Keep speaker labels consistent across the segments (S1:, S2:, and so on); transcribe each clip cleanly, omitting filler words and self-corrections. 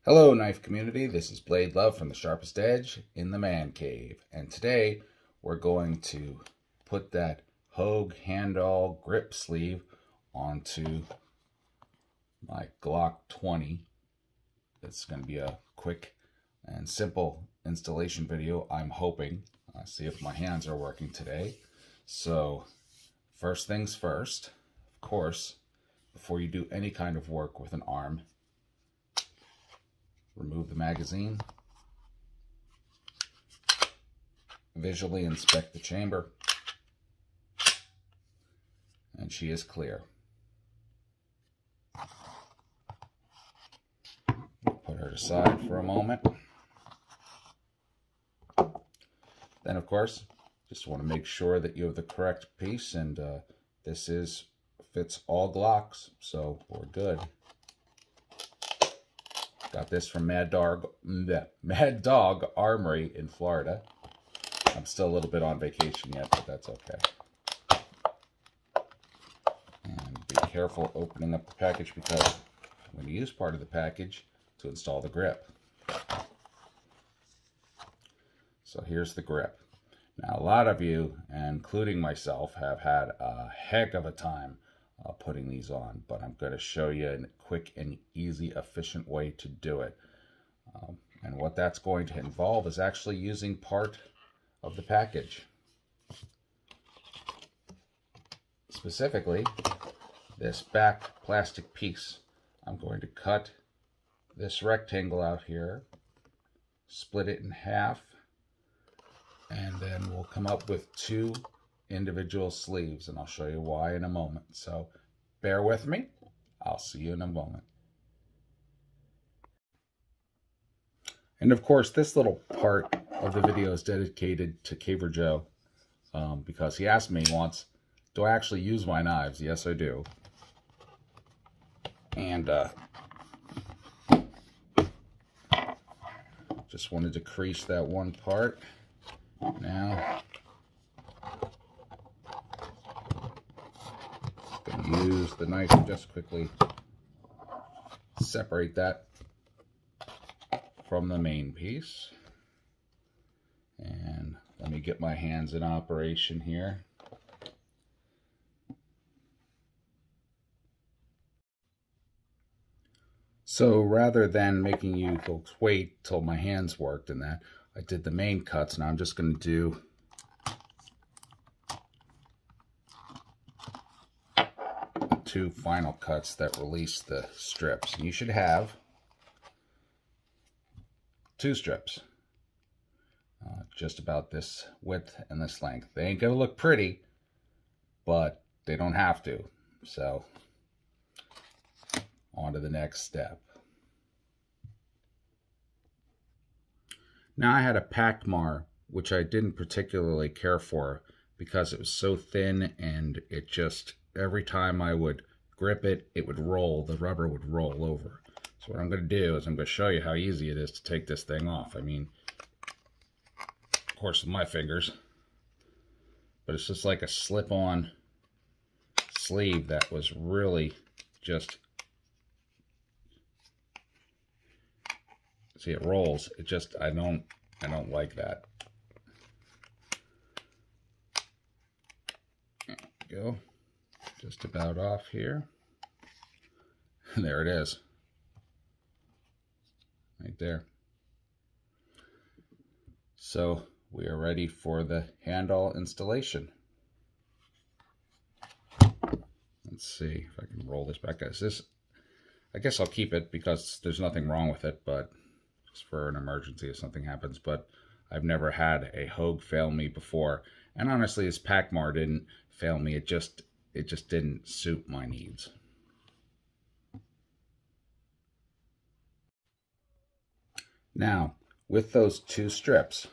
S1: Hello knife community, this is Blade Love from The Sharpest Edge in the man cave, and today we're going to put that HOGUE Hand All grip sleeve onto my Glock 20. It's going to be a quick and simple installation video, I'm hoping. See if my hands are working today. So first things first, of course, before you do any kind of work with an arm, remove the magazine, visually inspect the chamber, and she is clear. Put her aside for a moment. Then, of course, just want to make sure that you have the correct piece, and this fits all Glocks, so we're good. Got this from Mad Dog Armory in Florida. I'm still a little bit on vacation yet, but that's okay. And be careful opening up the package because I'm going to use part of the package to install the grip. So here's the grip. Now a lot of you, including myself, have had a heck of a time putting these on, but I'm going to show you a quick and easy, efficient way to do it. And what that's going to involve is actually using part of the package. Specifically, this back plastic piece. I'm going to cut this rectangle out here, split it in half, and then we'll come up with two individual sleeves, and I'll show you why in a moment. So bear with me. I'll see you in a moment. And of course, this little part of the video is dedicated to Caver Joe because he asked me once, do I actually use my knives? Yes, I do. And just wanted to crease that one part. Now, use the knife to just quickly separate that from the main piece. And let me get my hands in operation here. So rather than making you folks wait till my hands worked and that, I did the main cuts. Now I'm just going to do two final cuts that release the strips. And you should have two strips, just about this width and this length. They ain't gonna look pretty, but they don't have to. So on to the next step. Now I had a Pacmar, which I didn't particularly care for because it was so thin and it just, every time I would grip it, it would roll, the rubber would roll over. So what I'm going to do is I'm going to show you how easy it is to take this thing off. I mean, of course with my fingers, but it's just like a slip-on sleeve that was really just, see, it rolls. It just, I don't like that. There we go. Just about off here. There it is. Right there. So we are ready for the hand all installation. Let's see if I can roll this back. I guess I'll keep it because there's nothing wrong with it, but just for an emergency if something happens. But I've never had a HOGUE fail me before. And honestly, this Pacmar didn't fail me. It just didn't suit my needs. Now, with those two strips,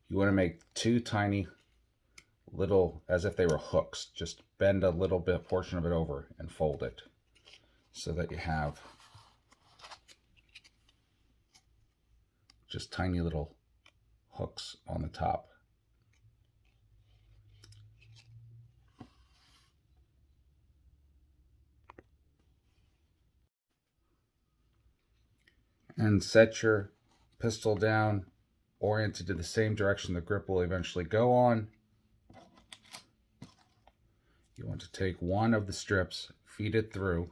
S1: you want to make two tiny little, as if they were hooks. Just bend a little bit, portion of it over and fold it so that you have just tiny little hooks on the top. and set your pistol down oriented to the same direction the grip will eventually go on. You want to take one of the strips, feed it through,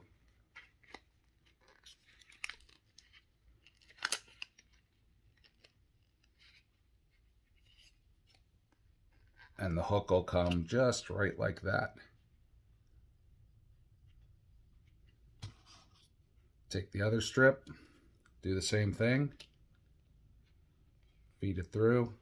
S1: and the hook will come just right like that. Take the other strip, do the same thing, feed it through,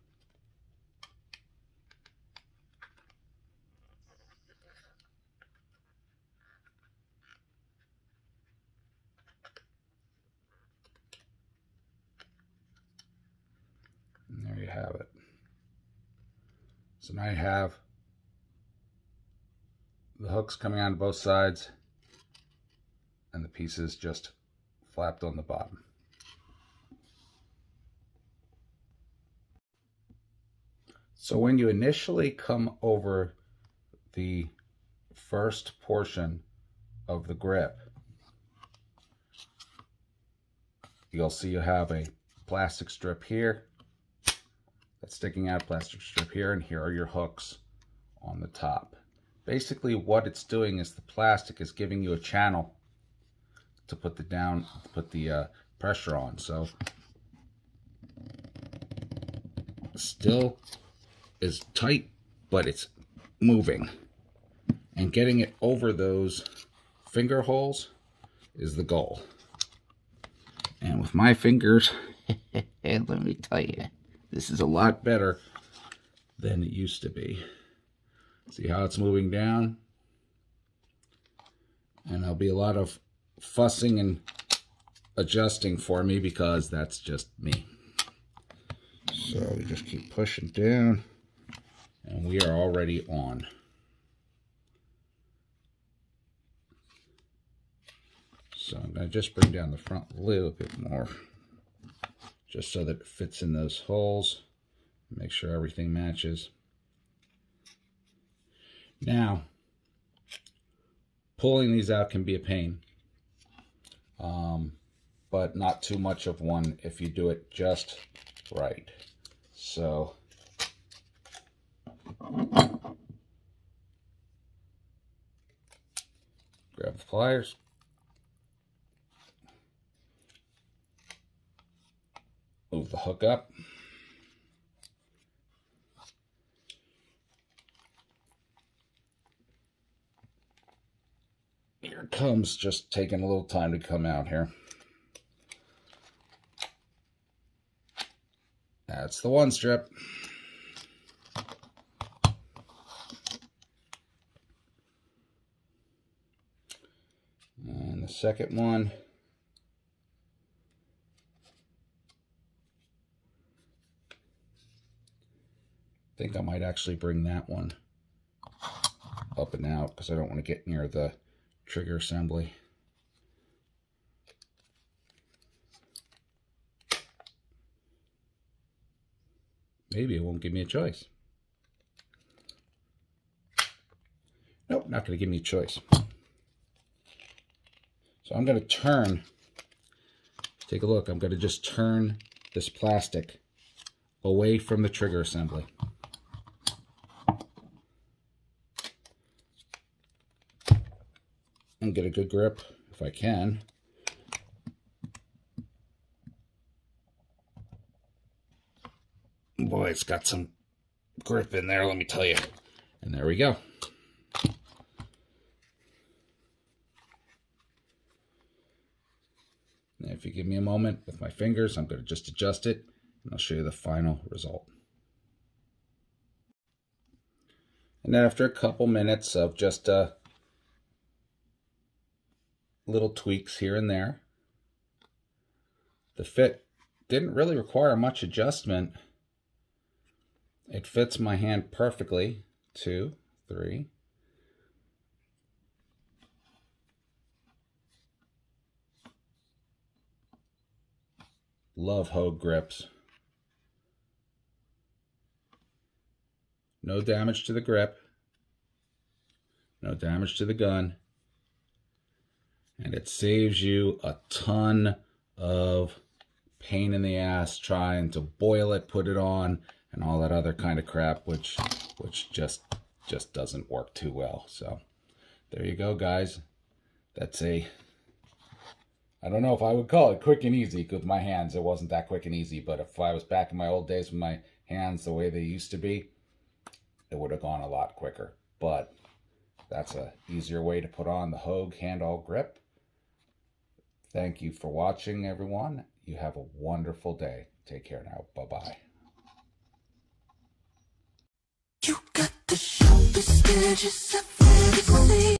S1: and there you have it. So now you have the hooks coming on both sides and the pieces just flapped on the bottom. So when you initially come over the first portion of the grip, you'll see you have a plastic strip here that's sticking out, plastic strip here, and here are your hooks on the top. Basically what it's doing is the plastic is giving you a channel to put the pressure on. So still is tight, but it's moving, and getting it over those finger holes is the goal. And with my fingers, let me tell you, this is a lot better than it used to be. See how it's moving down? And there'll be a lot of fussing and adjusting for me because that's just me. So we just keep pushing down, and we are already on. So I'm going to just bring down the front a little bit more, just so that it fits in those holes. Make sure everything matches. Now, pulling these out can be a pain, but not too much of one if you do it just right. So grab the pliers, move the hook up, here it comes, just taking a little time to come out here. That's the one strip. And the second one. I think I might actually bring that one up and out because I don't want to get near the trigger assembly. Maybe it won't give me a choice. Nope, not going to give me a choice. So I'm going to turn, take a look, I'm going to just turn this plastic away from the trigger assembly. And get a good grip if I can. Boy, it's got some grip in there, let me tell you. And there we go. Now, if you give me a moment with my fingers, I'm going to just adjust it, and I'll show you the final result. And after a couple minutes of just little tweaks here and there, the fit didn't really require much adjustment. It fits my hand perfectly. 2, 3. Love Hogue grips. No damage to the grip. No damage to the gun. And it saves you a ton of pain in the ass trying to boil it, put it on, and all that other kind of crap, which just doesn't work too well. So there you go, guys. That's I don't know if I would call it quick and easy, because with my hands, it wasn't that quick and easy. But if I was back in my old days with my hands the way they used to be, it would have gone a lot quicker. But that's a easier way to put on the HOGUE Hand All grip. Thank you for watching, everyone. You have a wonderful day. Take care now. Bye-bye.
S2: You got the sharpest edges I've ever seen.